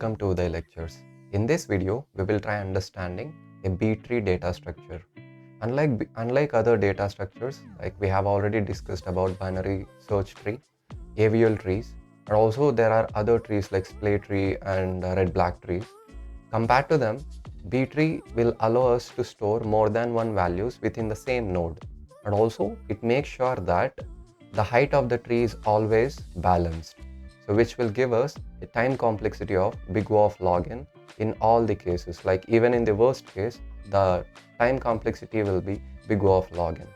Welcome to the lectures. In this video, we will try understanding a BTree data structure. Unlike other data structures, like we have already discussed about binary search tree, AVL trees, and also there are other trees like split tree and red-black trees. Compared to them, BTree will allow us to store more than one values within the same node. And also, it makes sure that the height of the tree is always balanced. So which will give us a time complexity of big O of log n in all the cases. Like even in the worst case, the time complexity will be big O of log n.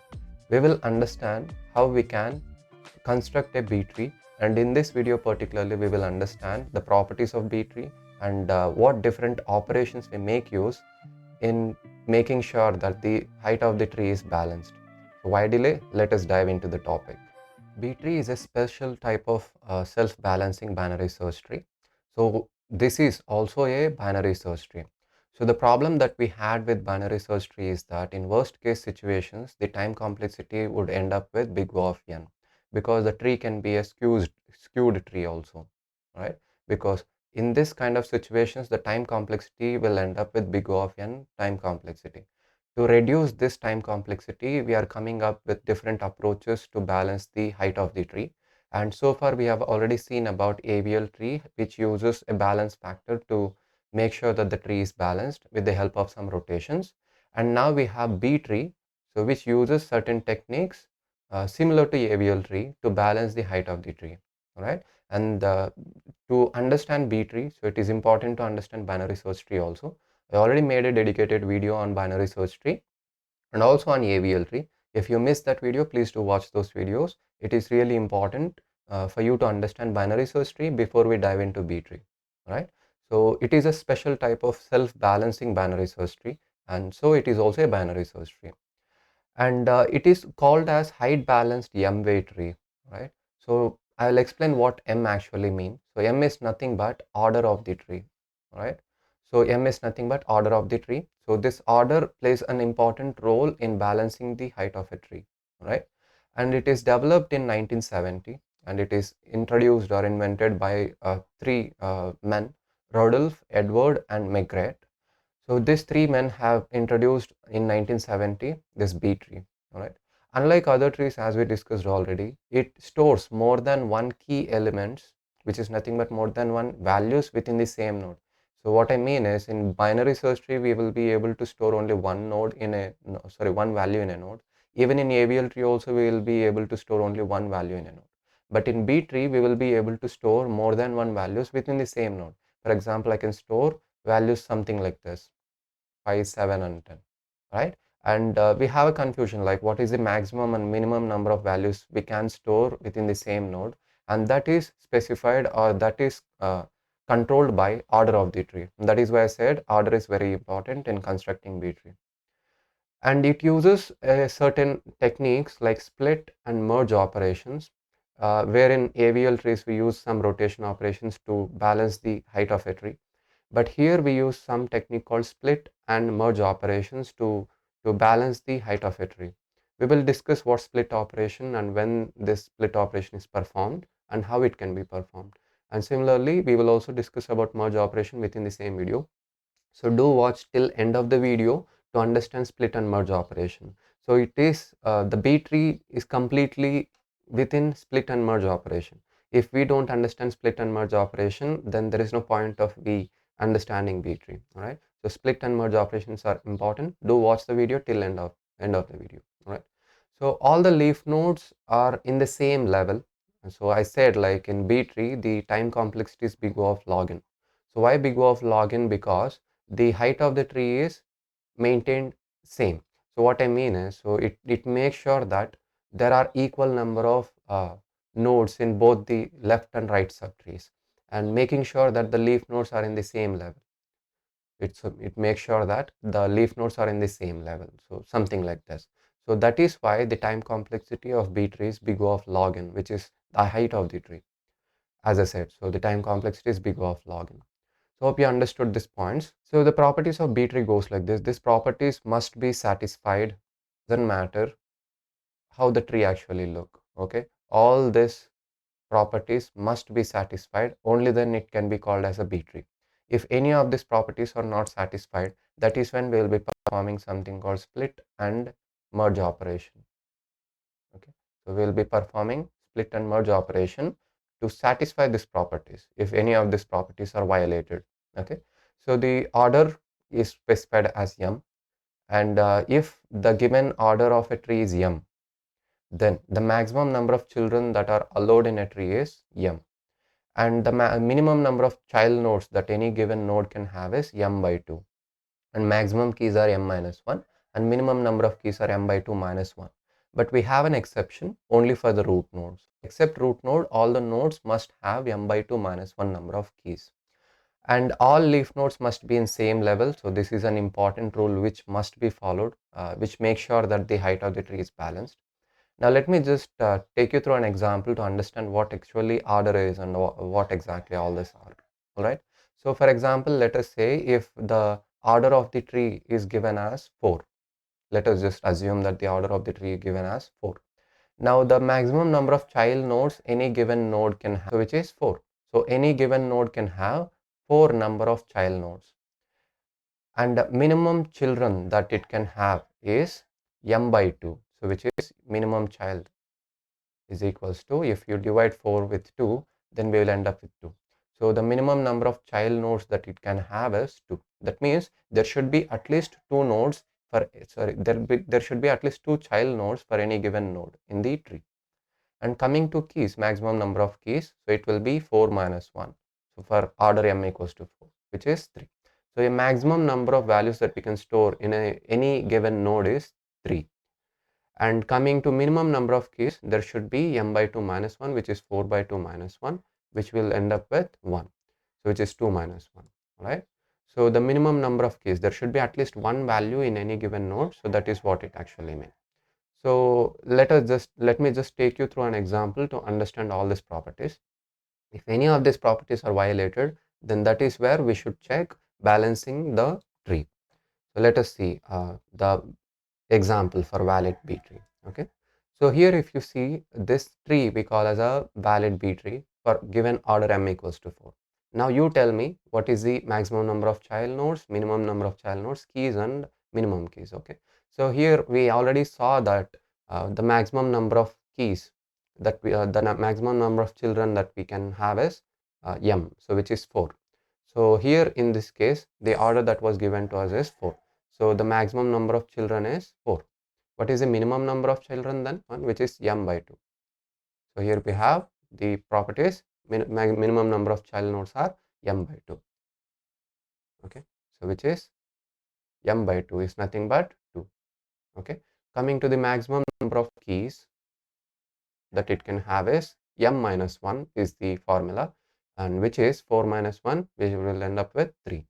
We will understand how we can construct a B-tree, and in this video particularly we will understand the properties of B-tree and what different operations we make use in making sure that the height of the tree is balanced. So why delay? Let us dive into the topic. B-tree is a special type of self-balancing binary search tree. So this is also a binary search tree. So the problem that we had with binary search tree is that in worst case situations, the time complexity would end up with big O of n, because the tree can be a skewed tree also, right? Because in this kind of situations, the time complexity will end up with big O of n time complexity. To reduce this time complexity, we are coming up with different approaches to balance the height of the tree. And so far, we have already seen about AVL tree, which uses a balance factor to make sure that the tree is balanced with the help of some rotations. And now we have B tree, so which uses certain techniques similar to AVL tree to balance the height of the tree. All right. And to understand B tree, so it is important to understand binary search tree also. I already made a dedicated video on binary search tree and also on AVL tree. If you missed that video, please do watch those videos. It is really important for you to understand binary search tree before we dive into B tree, right? So it is a special type of self-balancing binary search tree, and so it is also a binary search tree. And it is called as height balanced M-way tree, right? So I'll explain what M actually means. So M is nothing but order of the tree, right? So M is nothing but order of the tree. So this order plays an important role in balancing the height of a tree, right? And it is developed in 1970, and it is introduced or invented by three men, Rodolphe, Edward, and Maigret. So these three men have introduced in 1970 this B tree. All right. Unlike other trees, as we discussed already, it stores more than one key elements, which is nothing but more than one values within the same node. So what I mean is, in binary search tree, we will be able to store only one node in a no, sorry one value in a node. Even in AVL tree also, we will be able to store only one value in a node. But in B tree, we will be able to store more than one values within the same node. For example, I can store values something like this: 5, 7, and 10, right? And we have a confusion like what is the maximum and minimum number of values we can store within the same node, and that is specified or that is controlled by order of the tree. And that is why I said order is very important in constructing B tree. And it uses certain techniques like split and merge operations, where in AVL trees we use some rotation operations to balance the height of a tree. But here we use some technique called split and merge operations to balance the height of a tree. We will discuss what split operation and when this split operation is performed and how it can be performed. And similarly, we will also discuss about merge operation within the same video. So do watch till end of the video to understand split and merge operation. So it is the B tree is completely within split and merge operation. If we don't understand split and merge operation, then there is no point of we understanding B tree. All right. So split and merge operations are important. Do watch the video till end of the video. All right. So all the leaf nodes are in the same level. So I said like in B tree, the time complexity is big O of log n. So why big O of log n? Because the height of the tree is maintained same. So what I mean is, so it makes sure that there are equal number of nodes in both the left and right subtrees, and making sure that the leaf nodes are in the same level. It makes sure that the leaf nodes are in the same level. So something like this. So that is why the time complexity of B tree is big O of log n, which is the height of the tree. As I said, so the time complexity is big O of log n. So hope you understood these points. So the properties of B tree goes like this. These properties must be satisfied. Doesn't matter how the tree actually look. Okay. All these properties must be satisfied. Only then it can be called as a B tree. If any of these properties are not satisfied, that is when we will be performing something called split and merge operation. Okay, so we will be performing split and merge operation to satisfy these properties if any of these properties are violated. Okay, so the order is specified as m, and if the given order of a tree is m, then the maximum number of children that are allowed in a tree is m, and the minimum number of child nodes that any given node can have is m by 2, and maximum keys are m minus 1 and minimum number of keys are m by 2 minus 1. But we have an exception only for the root nodes. Except root node, all the nodes must have m by 2 minus 1 number of keys, and all leaf nodes must be in same level. So this is an important rule which must be followed, which makes sure that the height of the tree is balanced. Now let me just take you through an example to understand what actually order is and what exactly all this are. Alright. So for example, let us say if the order of the tree is given as 4. Let us just assume that the order of the tree is given as 4. Now the maximum number of child nodes any given node can have, so which is 4. So any given node can have 4 number of child nodes, and the minimum children that it can have is m by 2. So which is minimum child is equals to, if you divide 4 with 2, then we will end up with 2. So the minimum number of child nodes that it can have is 2. That means there should be at least 2 nodes for, there should be at least 2 child nodes for any given node in the tree. And coming to keys, maximum number of keys, so it will be 4 minus 1. So for order m equals to 4, which is 3. So a maximum number of values that we can store in any given node is 3. And coming to minimum number of keys, there should be m by 2 minus 1, which is 4 by 2 minus 1, which will end up with 1. So which is 2 minus 1, right? So the minimum number of keys, there should be at least one value in any given node. So that is what it actually means. So let me just take you through an example to understand all these properties. If any of these properties are violated, then that is where we should check balancing the tree. So let us see the example for valid B tree. Okay, so here if you see this tree we call as a valid B tree for given order m equals to 4. Now you tell me what is the maximum number of child nodes, minimum number of child nodes, keys and minimum keys. Okay, so here we already saw that the maximum number of keys that maximum number of children that we can have is m, so which is 4. So here in this case the order that was given to us is 4. So the maximum number of children is 4. What is the minimum number of children then? 1, which is m by 2. So here we have the properties, minimum number of child nodes are m by 2. Okay, so which is m by 2 is nothing but 2. Okay, coming to the maximum number of keys that it can have is m minus 1 is the formula, and which is 4 minus 1, which will end up with 3.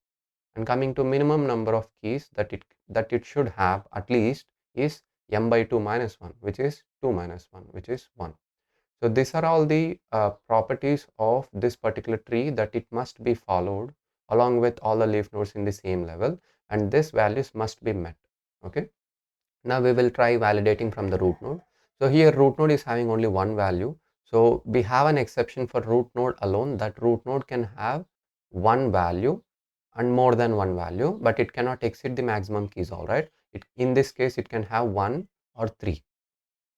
And coming to minimum number of keys that it should have at least is m by 2 minus 1, which is 2 minus 1, which is 1. So these are all the properties of this particular tree that it must be followed along with all the leaf nodes in the same level, and these values must be met. Okay, now we will try validating from the root node. So here root node is having only one value, so we have an exception for root node alone, that root node can have one value and more than one value, but it cannot exceed the maximum keys. All right, in this case it can have 1 or 3.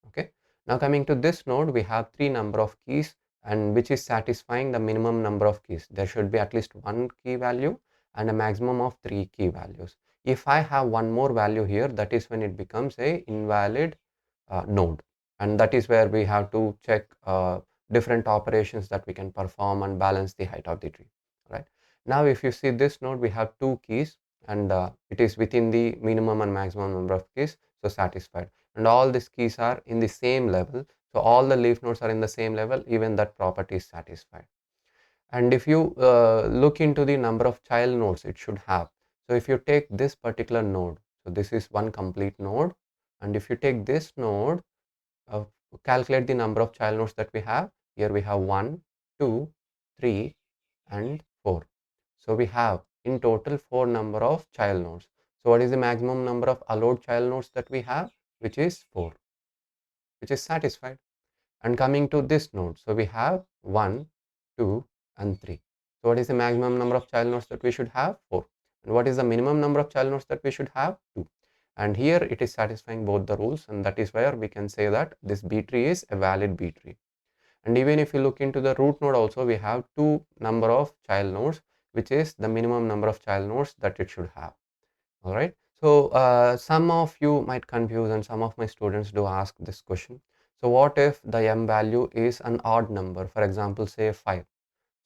Okay, now coming to this node, we have 3 number of keys, and which is satisfying the minimum number of keys. There should be at least one key value and a maximum of 3 key values. If I have one more value here, that is when it becomes a invalid node, and that is where we have to check different operations that we can perform and balance the height of the tree. Right, now if you see this node, we have 2 keys, and it is within the minimum and maximum number of keys, so satisfied, and all these keys are in the same level, so all the leaf nodes are in the same level, even that property is satisfied. And if you look into the number of child nodes it should have, so if you take this particular node, so this is one complete node, and if you take this node, uh, calculate the number of child nodes that we have. Here we have 1, 2, 3 and 4. So we have in total 4 number of child nodes. So what is the maximum number of allowed child nodes that we have, which is 4, which is satisfied. And coming to this node, so we have 1, 2 and 3. So what is the maximum number of child nodes that we should have? 4. And what is the minimum number of child nodes that we should have? 2. And here it is satisfying both the rules, and that is where we can say that this B tree is a valid B tree. And even if you look into the root node also, we have 2 number of child nodes, which is the minimum number of child nodes that it should have. All right. So some of you might confuse, and some of my students do ask this question. So what if the m value is an odd number, for example, say 5?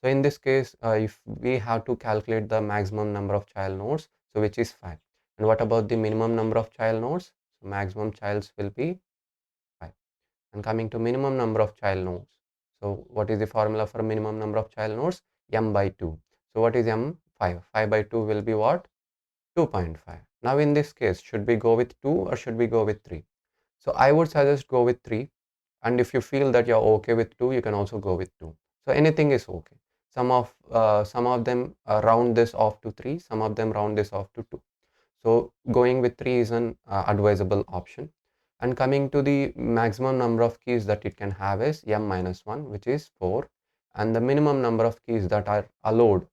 So in this case, if we have to calculate the maximum number of child nodes, so which is 5. And what about the minimum number of child nodes? So maximum childs will be 5. And coming to minimum number of child nodes. So what is the formula for minimum number of child nodes? M by 2. So what is M? 5. 5 by 2 will be what? 2.5. Now in this case, should we go with 2 or should we go with 3? So I would suggest go with 3. And if you feel that you're okay with 2, you can also go with 2. So anything is okay. Some of them round this off to 3, some of them round this off to 2. So going with 3 is an advisable option. And coming to the maximum number of keys that it can have is m minus 1, which is 4. And the minimum number of keys that are allowed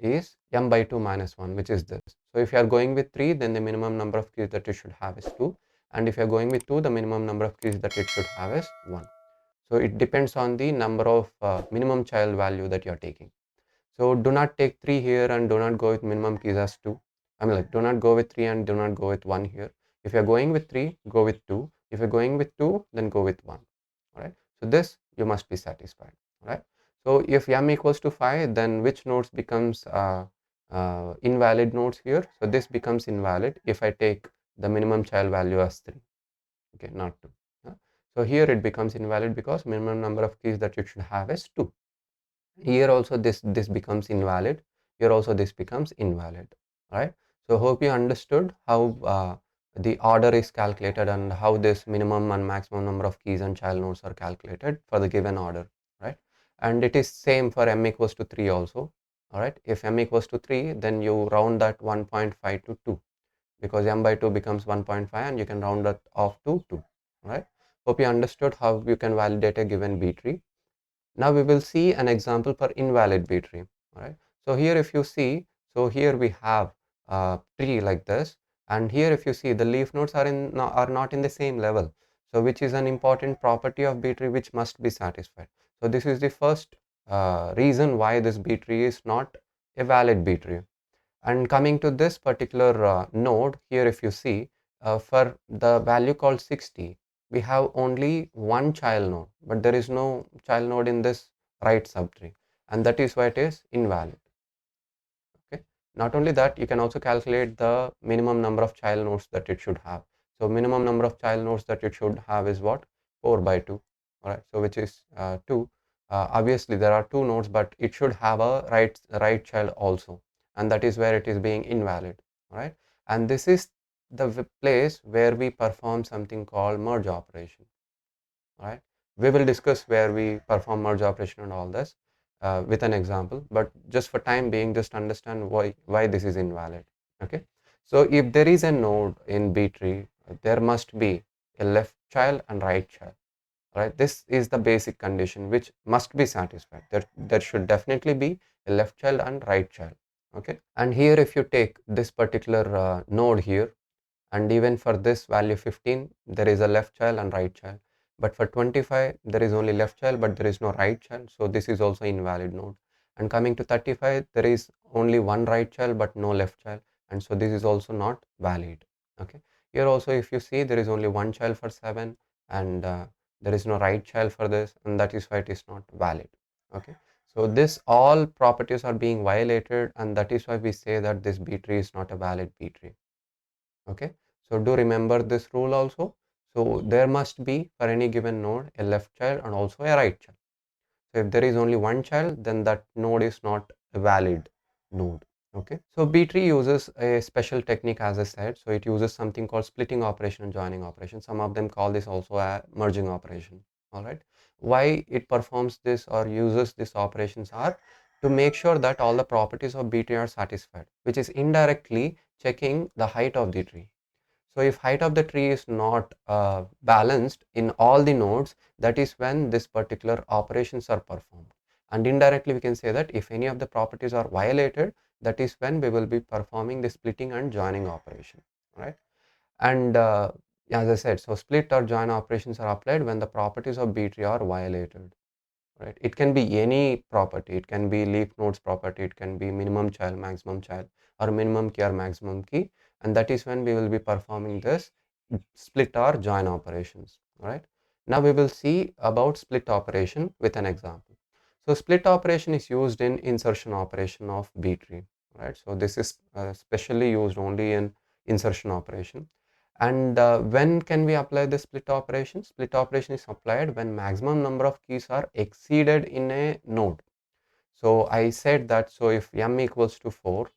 is m by 2 minus 1, which is this. So if you are going with 3, then the minimum number of keys that you should have is 2. And if you are going with 2, the minimum number of keys that it should have is 1. So it depends on the number of minimum child value that you are taking. So do not take 3 here and do not go with minimum keys as 2. I mean, like, do not go with 3 and do not go with 1 here. If you're going with 3, go with 2. If you're going with 2, then go with 1. All right. So this you must be satisfied. All right. So if m equals to 5, then which nodes becomes invalid nodes here? So this becomes invalid if I take the minimum child value as 3. Okay, not 2. So here it becomes invalid because minimum number of keys that you should have is 2. Here also this becomes invalid. Here also this becomes invalid. Right. So hope you understood how the order is calculated and how this minimum and maximum number of keys and child nodes are calculated for the given order. Right. And it is same for m equals to 3 also. All right. If m equals to 3, then you round that 1.5 to 2, because m by 2 becomes 1.5 and you can round that off to 2. All right. Hope you understood how you can validate a given B tree. Now we will see an example for invalid B tree. All right. So here if you see, so here we have a tree like this, and here if you see the leaf nodes are not in the same level. So which is an important property of B tree which must be satisfied. So this is the first reason why this B tree is not a valid B tree. And coming to this particular node here, if you see, for the value called 60, we have only one child node, but there is no child node in this right subtree, and that is why it is invalid. Okay. Not only that, you can also calculate the minimum number of child nodes that it should have. So minimum number of child nodes that it should have is what? 4 by 2. All right. So which is 2. Obviously there are 2 nodes, but it should have a right child also, and that is where it is being invalid. All right. And this is the place where we perform something called merge operation. All right. We will discuss where we perform merge operation and all this with an example, but just for time being, just understand why this is invalid. Okay. So if there is a node in B tree, there must be a left child and right child. Right. This is the basic condition which must be satisfied. There should definitely be a left child and right child. Okay. And here if you take this particular node here, and even for this value 15, there is a left child and right child, but for 25 there is only left child but there is no right child, so this is also invalid node. And coming to 35, there is only one right child but no left child, and so this is also not valid. Okay. Here also if you see, there is only one child for 7, and there is no right child for this, and that is why it is not valid. Okay. So this all properties are being violated, and that is why we say that this B tree is not a valid B tree. Okay. So do remember this rule also. So there must be for any given node a left child and also a right child. So if there is only one child, then that node is not a valid node. Okay. So B tree uses a special technique, as I said. So it uses something called splitting operation and joining operation. Some of them call this also a merging operation. All right. Why it performs this or uses these operations are to make sure that all the properties of B tree are satisfied, which is indirectly checking the height of the tree. So if height of the tree is not balanced in all the nodes, that is when this particular operations are performed. And indirectly we can say that if any of the properties are violated, that is when we will be performing the splitting and joining operation, right? And as I said, so split or join operations are applied when the properties of B tree are violated, right? It can be any property. It can be leaf nodes property, it can be minimum child, maximum child, or minimum key or maximum key, and that is when we will be performing this split or join operations, right? Now we will see about split operation with an example. So split operation is used in insertion operation of B tree, right? So this is specially used only in insertion operation. And when can we apply the split operation? Split operation is applied when maximum number of keys are exceeded in a node. So I said that, so if m equals to 4,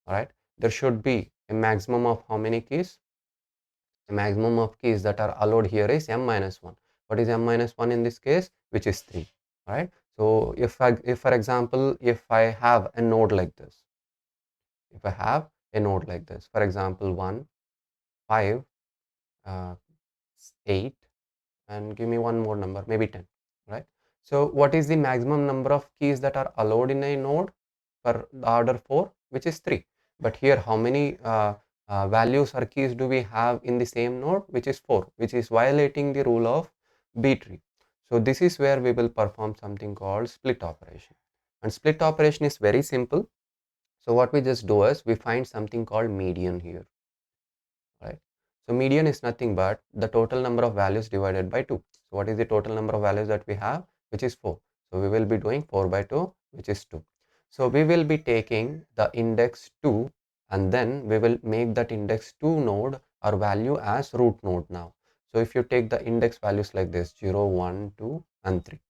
right, there should be a maximum of how many keys? The maximum of keys that are allowed here is m minus 1. What is m minus 1 in this case? Which is 3, right? So if for example, if I have a node like this, if I have a node like this, for example, 1, 5, uh, 8, and give me one more number, maybe 10, right? So what is the maximum number of keys that are allowed in a node for the order 4, which is 3? But here how many values or keys do we have in the same node, which is 4, which is violating the rule of B tree. So this is where we will perform something called split operation, and split operation is very simple. So what we just do is we find something called median here, right? So median is nothing but the total number of values divided by 2. So what is the total number of values that we have, which is 4. So we will be doing 4 by 2, which is 2. So we will be taking the index 2 and then we will make that index 2 node or value as root node now. So if you take the index values like this 0, 1, 2 and 3.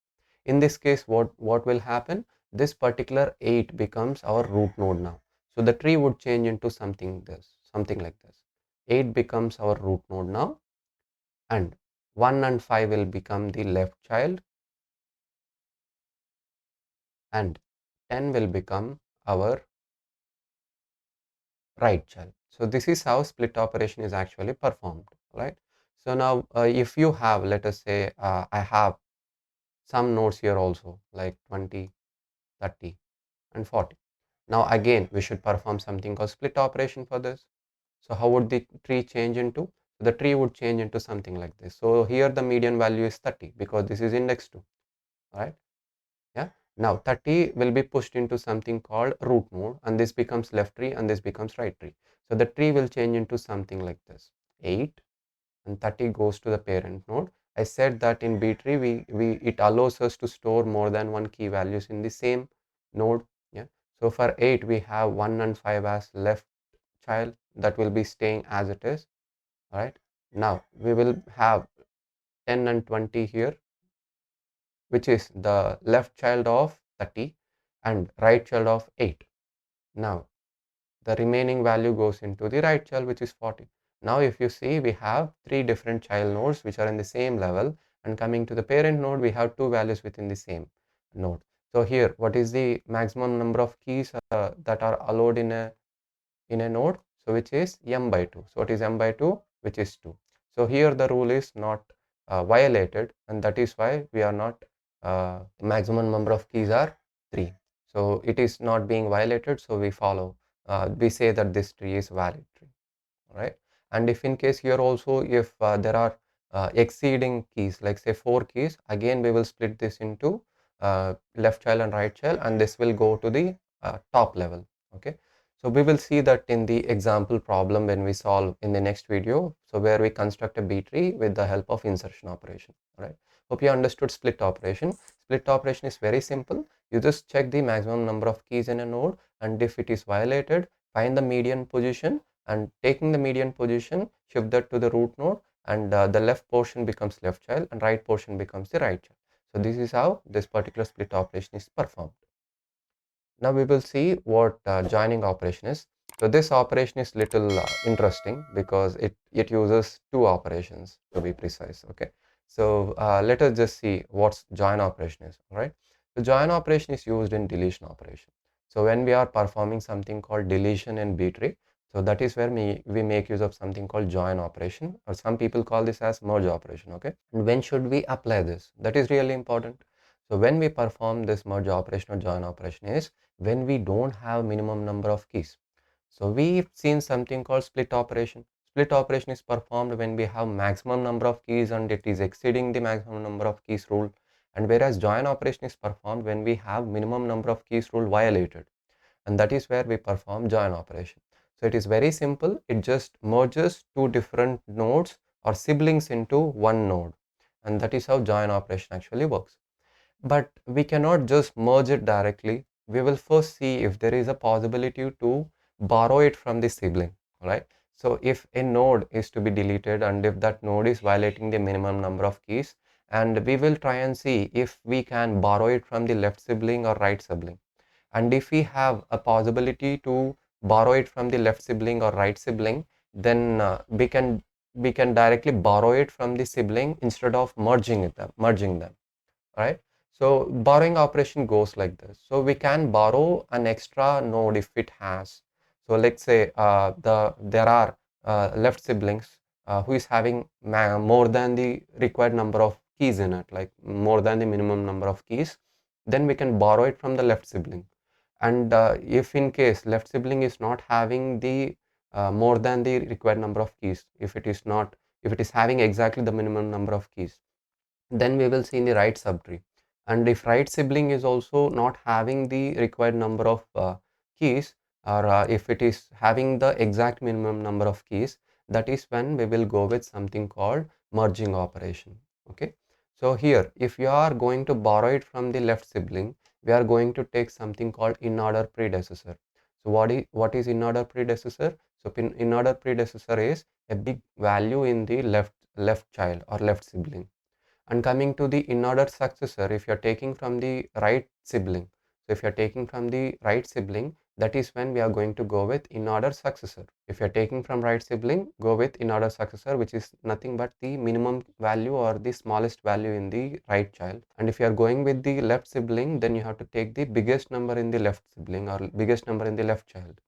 In this case, what will happen? This particular 8 becomes our root node now. So the tree would change into something like this. 8 becomes our root node now, and 1 and 5 will become the left child, and 10 will become our right child. So this is how split operation is actually performed, right? So now if you have, let us say I have some nodes here also like 20, 30 and 40. Now again we should perform something called split operation for this. So how would the tree change into? The tree would change into something like this. So here the median value is 30 because this is index 2, right? Yeah. Now 30 will be pushed into something called root node, and this becomes left tree and this becomes right tree. So the tree will change into something like this. 8 and 30 goes to the parent node. I said that in B tree it allows us to store more than one key values in the same node. Yeah. So for 8 we have 1 and 5 as left child that will be staying as it is. Right. Now we will have 10 and 20 here, which is the left child of 30 and right child of 8. Now the remaining value goes into the right child, which is 40. Now if you see, we have 3 different child nodes which are in the same level, and coming to the parent node we have 2 values within the same node. So here what is the maximum number of keys that are allowed in a node? So which is m by 2. So what is m by 2? Which is 2. So here the rule is not violated, and that is why we are not maximum number of keys are 3. So it is not being violated, so we follow, we say that this tree is valid tree, right? And if in case here also, if there are exceeding keys, like say 4 keys, again we will split this into left child and right child, and this will go to the top level. Okay, so we will see that in the example problem when we solve in the next video, so where we construct a B tree with the help of insertion operation. Right, hope you understood split operation. Split operation is very simple. You just check the maximum number of keys in a node, and if it is violated, find the median position, and taking the median position, shift that to the root node, and the left portion becomes left child and right portion becomes the right child. So this is how this particular split operation is performed. Now we will see what joining operation is. So this operation is little interesting because it uses two operations to be precise. Okay, so let us just see what join operation is. All right, the join operation is used in deletion operation. So when we are performing something called deletion in B tree, so that is where we make use of something called join operation, or some people call this as merge operation. Okay, and when should we apply this? That is really important. So when we perform this merge operation or join operation is when we don't have minimum number of keys. So we've seen something called split operation. Split operation is performed when we have maximum number of keys and it is exceeding the maximum number of keys rule. And whereas join operation is performed when we have minimum number of keys rule violated. And that is where we perform join operation. So it is very simple. It just merges two different nodes or siblings into one node. And that is how join operation actually works. But we cannot just merge it directly. We will first see if there is a possibility to borrow it from the sibling, right? So if a node is to be deleted and if that node is violating the minimum number of keys, and we will try and see if we can borrow it from the left sibling or right sibling. And if we have a possibility to borrow it from the left sibling or right sibling, then we can directly borrow it from the sibling instead of merging them, right? So borrowing operation goes like this. So we can borrow an extra node if it has. So let's say there are left siblings who is having more than the required number of keys in it, like more than the minimum number of keys. Then we can borrow it from the left sibling. And if in case left sibling is not having the more than the required number of keys, if it is having exactly the minimum number of keys, then we will see in the right subtree. And if right sibling is also not having the required number of keys, or if it is having the exact minimum number of keys, that is when we will go with something called merging operation. Okay, so here if you are going to borrow it from the left sibling, we are going to take something called in order predecessor. So what is in order predecessor? So in order predecessor is a big value in the left child or left sibling. And coming to the in order successor, if you're taking from the right sibling, so if you're taking from the right sibling, that is when we are going to go with in order successor. If you're taking from right sibling, go with in order successor, which is nothing but the minimum value or the smallest value in the right child. And if you are going with the left sibling, then you have to take the biggest number in the left sibling or biggest number in the left child.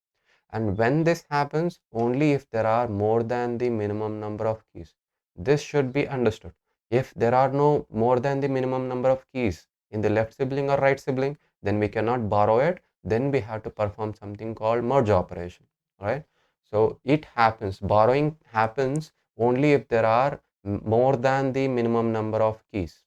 And when this happens, only if there are more than the minimum number of keys. This should be understood. If there are no more than the minimum number of keys in the left sibling or right sibling, then we cannot borrow it. Then we have to perform something called merge operation, right? So it happens, borrowing happens only if there are more than the minimum number of keys,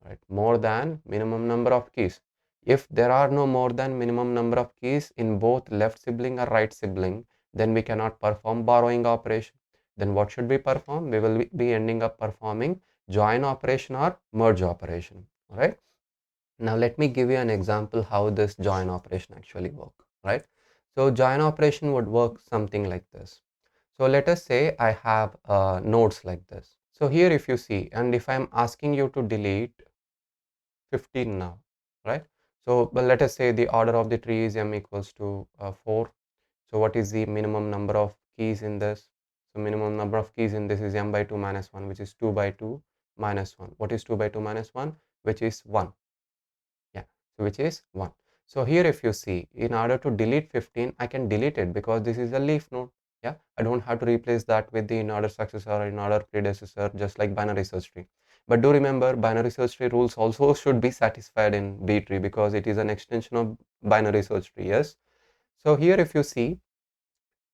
right? More than minimum number of keys. If there are no more than minimum number of keys in both left sibling or right sibling, then we cannot perform borrowing operation. Then what should we perform? We will be ending up performing join operation or merge operation. All right. Now let me give you an example how this join operation actually work. Right. So join operation would work something like this. So let us say I have nodes like this. So here if you see, and if I'm asking you to delete 15 now, right? So but let us say the order of the tree is m equals to 4. So what is the minimum number of keys in this? So minimum number of keys in this is m by 2 minus 1, which is 2 by 2 minus 1. What is 2 by 2 minus 1? Which is 1. Yeah, so which is 1. So here if you see, in order to delete 15, I can delete it because this is a leaf node. Yeah, I don't have to replace that with the in order successor or in order predecessor, just like binary search tree. But do remember, binary search tree rules also should be satisfied in BTree because it is an extension of binary search tree. Yes. So here if you see,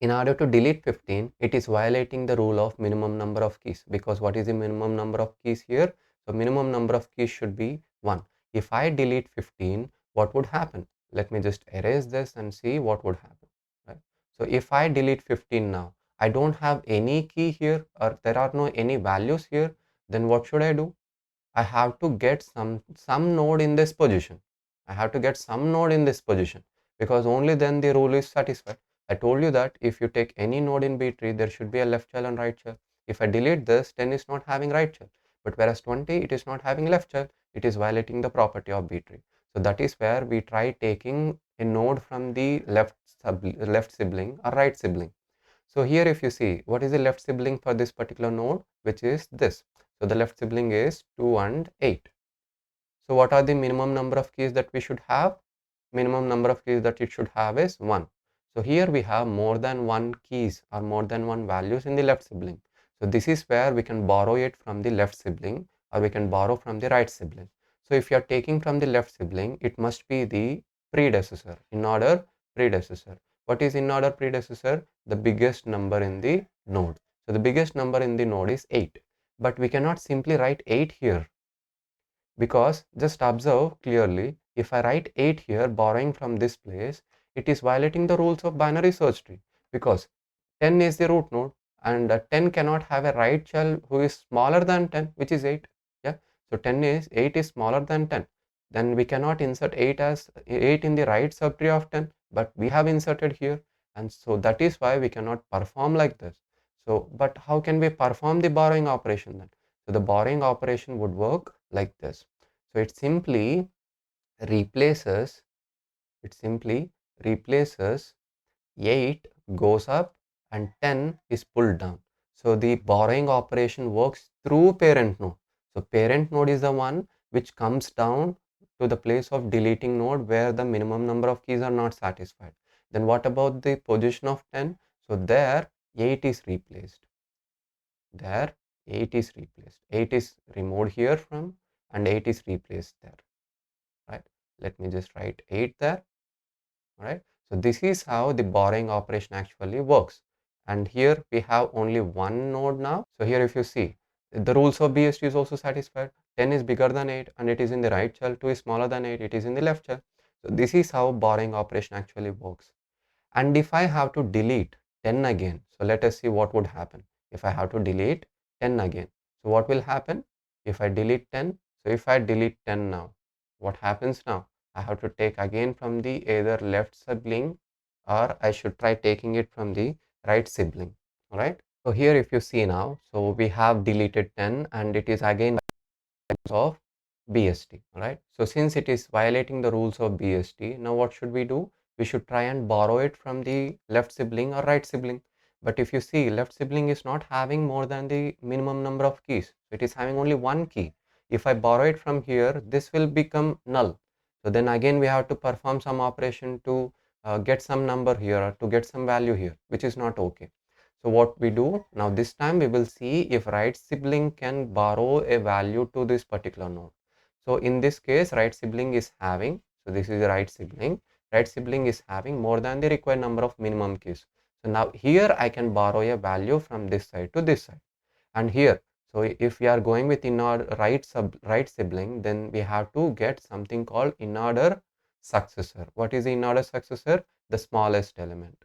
in order to delete 15, it is violating the rule of minimum number of keys, because what is the minimum number of keys here? So minimum number of keys should be 1. If I delete 15, what would happen? Let me just erase this and see what would happen. Right? So if I delete 15 now, I don't have any key here, or there are no any values here, then what should I do? I have to get some node in this position. I have to get some node in this position, because only then the rule is satisfied. I told you that if you take any node in B tree, there should be a left child and right child. If I delete this, 10 is not having right child, but whereas 20, it is not having left child. It is violating the property of B tree. So that is where we try taking a node from the left sibling or right sibling. So here if you see, what is the left sibling for this particular node, which is this. So the left sibling is 2 and 8. So what are the minimum number of keys that we should have? Minimum number of keys that it should have is 1. So here we have more than 1 keys or more than 1 values in the left sibling. So this is where we can borrow it from the left sibling or we can borrow from the right sibling. So if you are taking from the left sibling, it must be the predecessor, in order predecessor. What is in order predecessor? The biggest number in the node. So the biggest number in the node is 8. But we cannot simply write 8 here, because just observe clearly, if I write 8 here borrowing from this place, it is violating the rules of binary search tree, because 10 is the root node, and 10 cannot have a right child who is smaller than 10, which is 8. Yeah, so 8 is smaller than 10. Then we cannot insert 8 in the right subtree of 10, but we have inserted here, and so that is why we cannot perform like this. So but how can we perform the borrowing operation then? So the borrowing operation would work like this. So replaces it simply replaces 8 goes up and 10 is pulled down. So the borrowing operation works through parent node. So parent node is the one which comes down to the place of deleting node where the minimum number of keys are not satisfied. Then what about the position of 10? So there 8 is replaced. There 8 is replaced. 8 is removed here from and 8 is replaced there. Right? Let me just write 8 there. Right? So this is how the borrowing operation actually works. And here we have only one node now. So here if you see, the rules of BST is also satisfied. 10 is bigger than 8 and it is in the right child, 2 is smaller than 8, it is in the left child. So this is how borrowing operation actually works. And if I have to delete 10 again, so let us see what would happen if I have to delete 10 again. So what will happen if I delete 10? So if I delete 10 now, what happens now? I have to take again from the either left sibling, or I should try taking it from the right sibling. Alright. So here if you see now, so we have deleted 10 and it is again of BST, right? So since it is violating the rules of BST, now what should we do? We should try and borrow it from the left sibling or right sibling. But if you see, left sibling is not having more than the minimum number of keys. It is having only one key. If I borrow it from here, this will become null. So then again we have to perform some operation to get some number here or to get some value here, which is not okay. So what we do now, this time we will see if right sibling can borrow a value to this particular node. So in this case, right sibling is having, so this is the right sibling is having more than the required number of minimum keys. So now here I can borrow a value from this side to this side. And here, so if we are going with in order right sibling, then we have to get something called in order successor. What is the in order successor? The smallest element,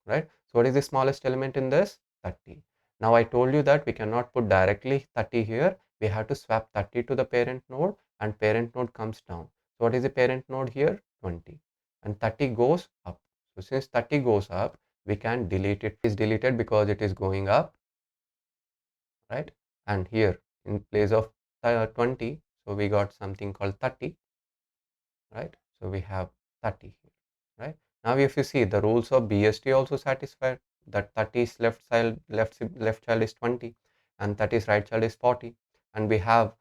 right? So what is the smallest element in this? 30. Now I told you that we cannot put directly 30 here. We have to swap 30 to the parent node and parent node comes down. So what is the parent node here? 20. And 30 goes up. So since 30 goes up, we can delete it. It is deleted because it is going up, right? And here in place of 20, so we got something called 30, right? So we have 30 here, right? Now if you see, the rules of BST also satisfied, that 30 is left child is 20 and 30 is right child is 40, and we have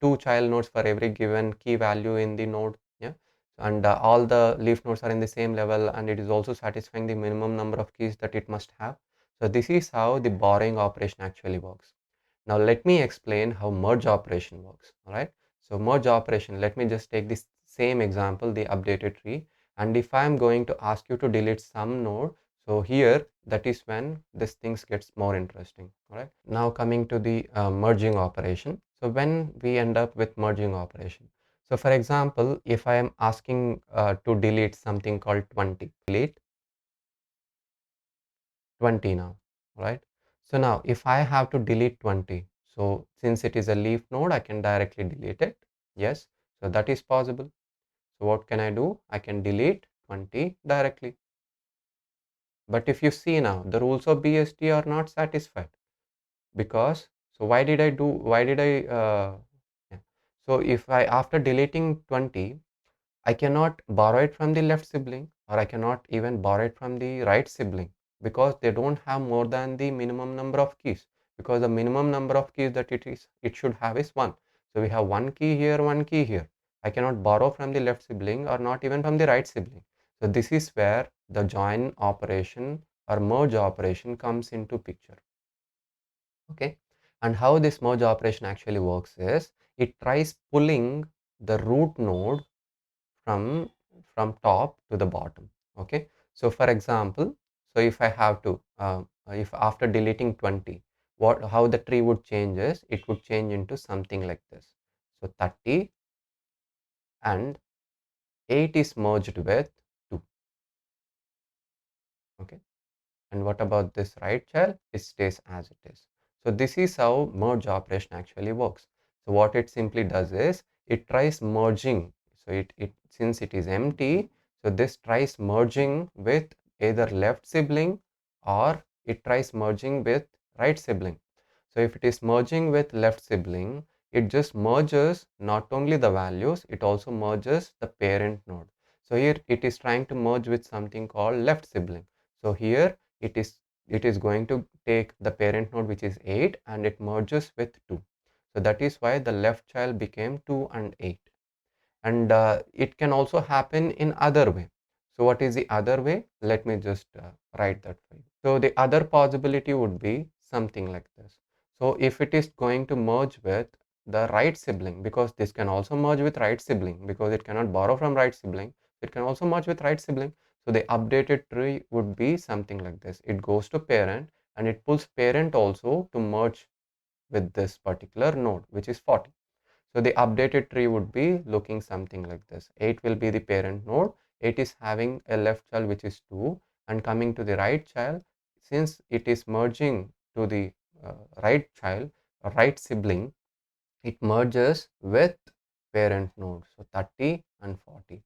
two child nodes for every given key value in the node. Yeah, and all the leaf nodes are in the same level, and it is also satisfying the minimum number of keys that it must have. So this is how the borrowing operation actually works. Now let me explain how merge operation works. All right. So merge operation, let me just take this same example, the updated tree. And if I am going to ask you to delete some node, so here that is when this things gets more interesting. All right. Now coming to the merging operation. So when we end up with merging operation. So for example, if I am asking to delete something called 20, delete 20 now, right? So now if I have to delete 20, so since it is a leaf node, I can directly delete it. Yes, so that is possible. So what can I do? I can delete 20 directly. But if you see now, the rules of BST are not satisfied, because, so why did I do, yeah. So if I, after deleting 20, I cannot borrow it from the left sibling, or I cannot even borrow it from the right sibling, because they don't have more than the minimum number of keys, because the minimum number of keys that it should have is 1. So we have one key here, one key here. I cannot borrow from the left sibling or not even from the right sibling. So this is where the join operation or merge operation comes into picture. Okay, and how this merge operation actually works is, it tries pulling the root node from top to the bottom. Okay, so for example, so if I have to if after deleting 20, how the tree would change is, it would change into something like this. So 30 and 8 is merged with 2. Okay, and what about this right child? It stays as it is. So this is how merge operation actually works. So what it simply does is, it tries merging. So it since it is empty, so this tries merging with either left sibling, or it tries merging with right sibling. So if it is merging with left sibling, it just merges not only the values, it also merges the parent node. So here it is trying to merge with something called left sibling. So here it is going to take the parent node, which is 8, and it merges with 2. So that is why the left child became 2 and 8. And it can also happen in other way. So what is the other way? Let me just write that for you. So the other possibility would be something like this. So if it is going to merge with the right sibling, because this can also merge with right sibling, because it cannot borrow from right sibling, it can also merge with right sibling. So the updated tree would be something like this. It goes to parent and it pulls parent also to merge with this particular node, which is 40. So the updated tree would be looking something like this. 8 will be the parent node. 8 is having a left child, which is 2, and coming to the right child, since it is merging to the right child, right sibling, it merges with parent node. So 30 and 40.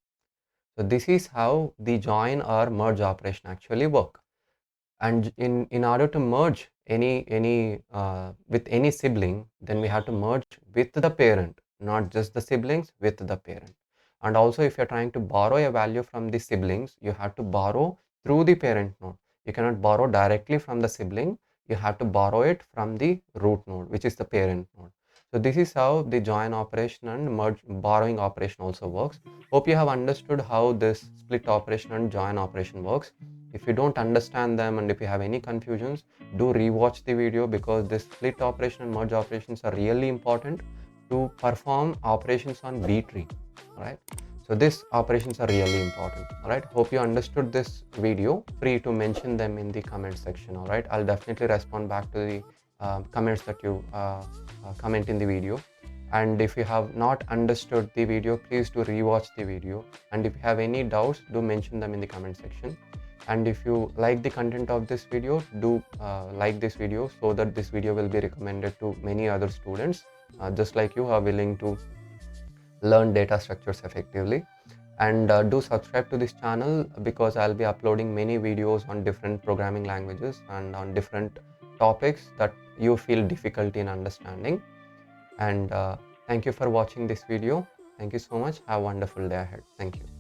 So this is how the join or merge operation actually work. And in order to merge any with any sibling, then we have to merge with the parent, not just the siblings, with the parent. And also, if you're trying to borrow a value from the siblings, you have to borrow through the parent node. You cannot borrow directly from the sibling. You have to borrow it from the root node, which is the parent node. So this is how the join operation and merge borrowing operation also works. Hope you have understood how this split operation and join operation works. If you don't understand them and if you have any confusions, do rewatch the video, because this split operation and merge operations are really important to perform operations on BTree. Alright, so these operations are really important. Alright, hope you understood this video. Free to mention them in the comment section. Alright, I'll definitely respond back to the comments that you comment in the video. And if you have not understood the video, please do rewatch the video. And if you have any doubts, do mention them in the comment section. And if you like the content of this video, do like this video, so that this video will be recommended to many other students just like you, are willing to learn data structures effectively. And do subscribe to this channel, because I'll be uploading many videos on different programming languages and on different topics that you feel difficulty in understanding. And thank you for watching this video. Thank you so much. Have a wonderful day ahead. Thank you.